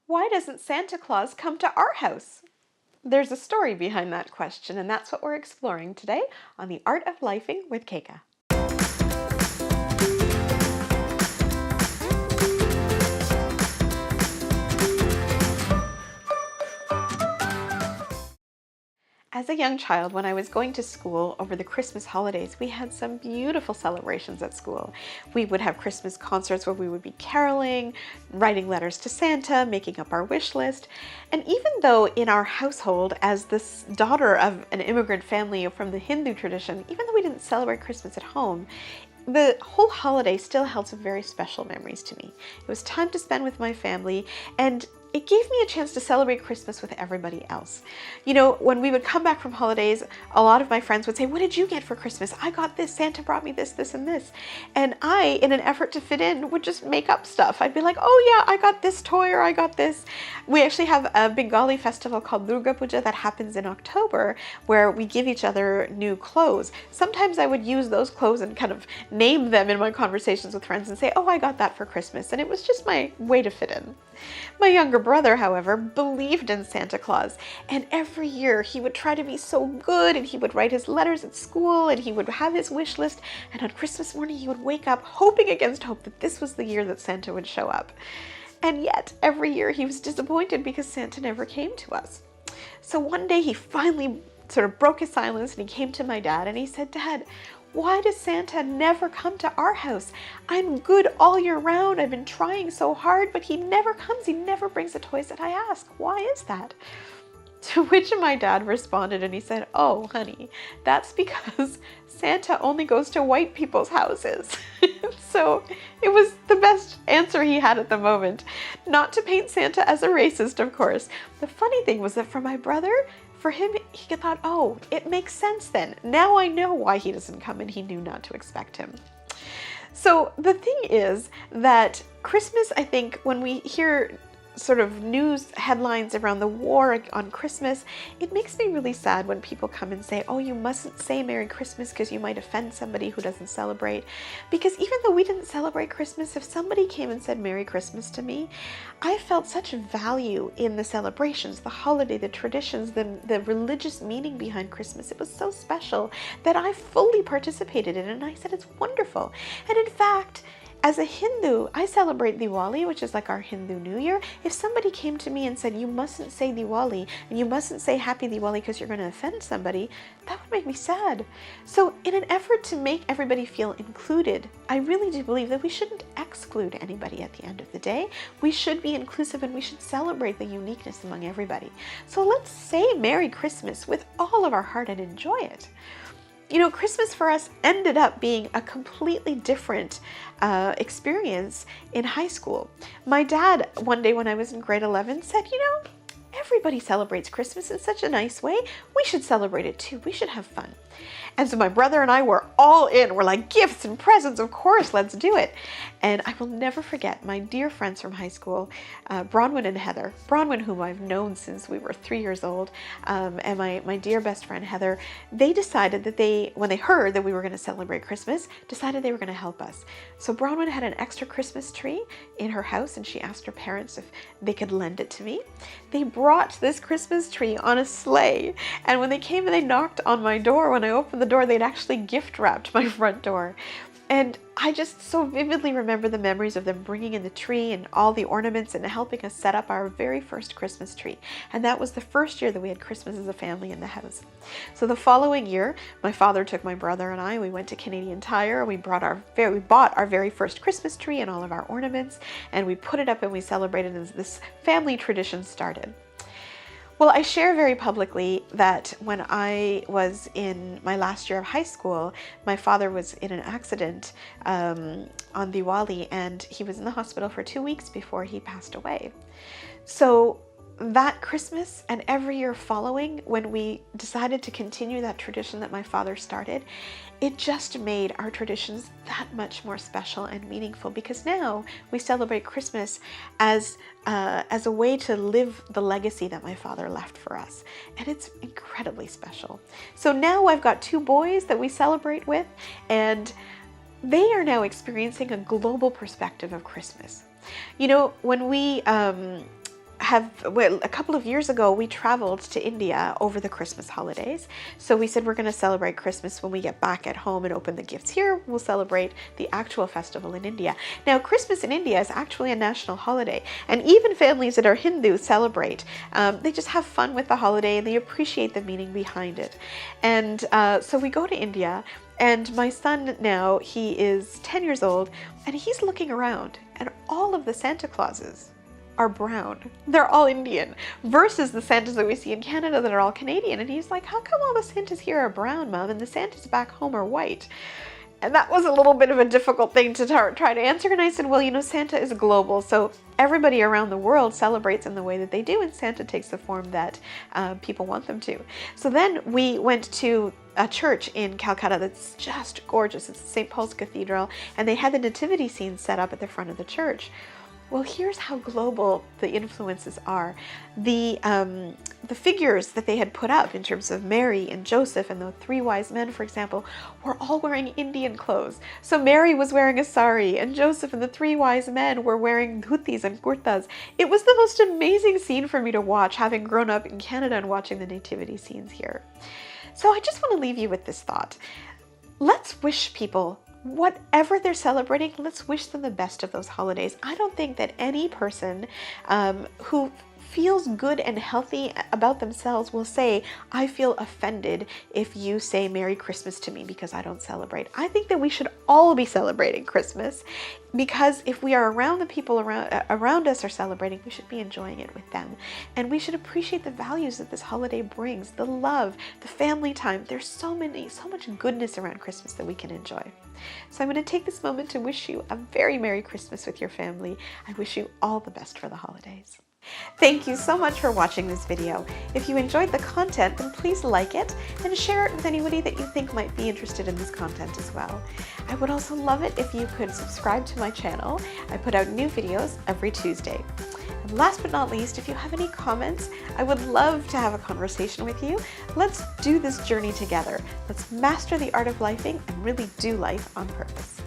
Why doesn't Santa Claus come to our house? There's a story behind that question, and that's what we're exploring today on The Art of Lifing with Keka. As a young child, when I was going to school over the Christmas holidays, we had some beautiful celebrations at school. We would have Christmas concerts where we would be caroling, writing letters to Santa, making up our wish list. And even though in our household, as this daughter of an immigrant family from the Hindu tradition, even though we didn't celebrate Christmas at home, the whole holiday still held some very special memories to me. It was time to spend with my family, and it gave me a chance to celebrate Christmas with everybody else. You know, when we would come back from holidays, a lot of my friends would say, "What did you get for Christmas?" "I got this, Santa brought me this, this, and this." And I, in an effort to fit in, would just make up stuff. I'd be like, "Oh yeah, I got this toy," or "I got this." We actually have a Bengali festival called Durga Puja that happens in October, where we give each other new clothes. Sometimes I would use those clothes and kind of name them in my conversations with friends and say, "Oh, I got that for Christmas." And it was just my way to fit in. My younger brother, however, believed in Santa Claus, and every year he would try to be so good, and he would write his letters at school, and he would have his wish list, and on Christmas morning he would wake up hoping against hope that this was the year that Santa would show up. And yet, every year he was disappointed because Santa never came to us. So one day he finally sort of broke his silence, and he came to my dad, and he said, "Dad, why does Santa never come to our house? I'm good all year round. I've been trying so hard, but he never comes. He never brings the toys that I ask. Why is that?" To which my dad responded, and he said, "Oh, honey, that's because Santa only goes to white people's houses." So it was the best answer he had at the moment. Not to paint Santa as a racist, of course. The funny thing was that for my brother, for him, he thought, "Oh, it makes sense then. Now I know why he doesn't come," and he knew not to expect him. So the thing is that Christmas, I think, when we hear sort of news headlines around the war on Christmas, it makes me really sad when people come and say, "Oh, you mustn't say Merry Christmas because you might offend somebody who doesn't celebrate." Because even though we didn't celebrate Christmas, if somebody came and said Merry Christmas to me, I felt such value in the celebrations, the holiday, the traditions, the religious meaning behind Christmas. It was so special that I fully participated in it, and I said it's wonderful. And in fact, as a Hindu, I celebrate Diwali, which is like our Hindu New Year. If somebody came to me and said, "You mustn't say Diwali, and you mustn't say Happy Diwali because you're going to offend somebody," that would make me sad. So in an effort to make everybody feel included, I really do believe that we shouldn't exclude anybody at the end of the day. We should be inclusive, and we should celebrate the uniqueness among everybody. So let's say Merry Christmas with all of our heart and enjoy it. You know, Christmas for us ended up being a completely different experience in high school. My dad, one day when I was in grade 11, said, "You know, everybody celebrates Christmas in such a nice way. We should celebrate it too. We should have fun." And so my brother and I were all in. We're like, "Gifts and presents, of course, let's do it." And I will never forget my dear friends from high school, Bronwyn and Heather. Bronwyn, whom I've known since we were 3 years old, and my dear best friend Heather, they decided that when they heard that we were going to celebrate Christmas, decided they were going to help us. So Bronwyn had an extra Christmas tree in her house, and she asked her parents if they could lend it to me. They brought this Christmas tree on a sleigh, and when they came and they knocked on my door, when I opened the door, they'd actually gift wrapped my front door. And I just so vividly remember the memories of them bringing in the tree and all the ornaments and helping us set up our very first Christmas tree. And that was the first year that we had Christmas as a family in the house. So the following year, my father took my brother and I, we went to Canadian Tire, we bought our very first Christmas tree and all of our ornaments, and we put it up and we celebrated, and this family tradition started. Well, I share very publicly that when I was in my last year of high school, my father was in an accident on Diwali, and he was in the hospital for 2 weeks before he passed away. So that Christmas and every year following, when we decided to continue that tradition that my father started, it just made our traditions that much more special and meaningful, because now we celebrate Christmas as a way to live the legacy that my father left for us. And it's incredibly special. So now I've got 2 boys that we celebrate with, and they are now experiencing a global perspective of Christmas. You know, when we well, a couple of years ago, we traveled to India over the Christmas holidays. So we said we're going to celebrate Christmas when we get back at home and open the gifts here. We'll celebrate the actual festival in India. Now, Christmas in India is actually a national holiday, and even families that are Hindu celebrate. They just have fun with the holiday and they appreciate the meaning behind it. And so we go to India, and my son now, he is 10 years old, and he's looking around, and all of the Santa Clauses are brown. They're all Indian, versus the Santas that we see in Canada that are all Canadian. And he's like, how come all the Santas here are brown, Mom, and the Santas back home are white? And that was a little bit of a difficult thing to try to answer. And I said, well, you know, Santa is global, so everybody around the world celebrates in the way that they do, and Santa takes the form that people want them to. So then we went to a church in Calcutta that's just gorgeous. It's St. Paul's Cathedral, and they had the nativity scene set up at the front of the church. Well, here's how global the influences are. The figures that they had put up in terms of Mary and Joseph and the three wise men, for example, were all wearing Indian clothes. So Mary was wearing a sari, and Joseph and the three wise men were wearing dhotis and kurtas. It was the most amazing scene for me to watch, having grown up in Canada and watching the nativity scenes here. So I just want to leave you with this thought. Let's wish people, whatever they're celebrating, let's wish them the best of those holidays. I don't think that any person who feels good and healthy about themselves will say, I feel offended if you say Merry Christmas to me because I don't celebrate. I think that we should all be celebrating Christmas, because if we are around the people around us are celebrating, we should be enjoying it with them. And we should appreciate the values that this holiday brings, the love, the family time. There's so much goodness around Christmas that we can enjoy. So I'm going to take this moment to wish you a very Merry Christmas with your family. I wish you all the best for the holidays. Thank you so much for watching this video. If you enjoyed the content, then please like it and share it with anybody that you think might be interested in this content as well. I would also love it if you could subscribe to my channel. I put out new videos every Tuesday. And last but not least, if you have any comments, I would love to have a conversation with you. Let's do this journey together. Let's master the art of lifing and really do life on purpose.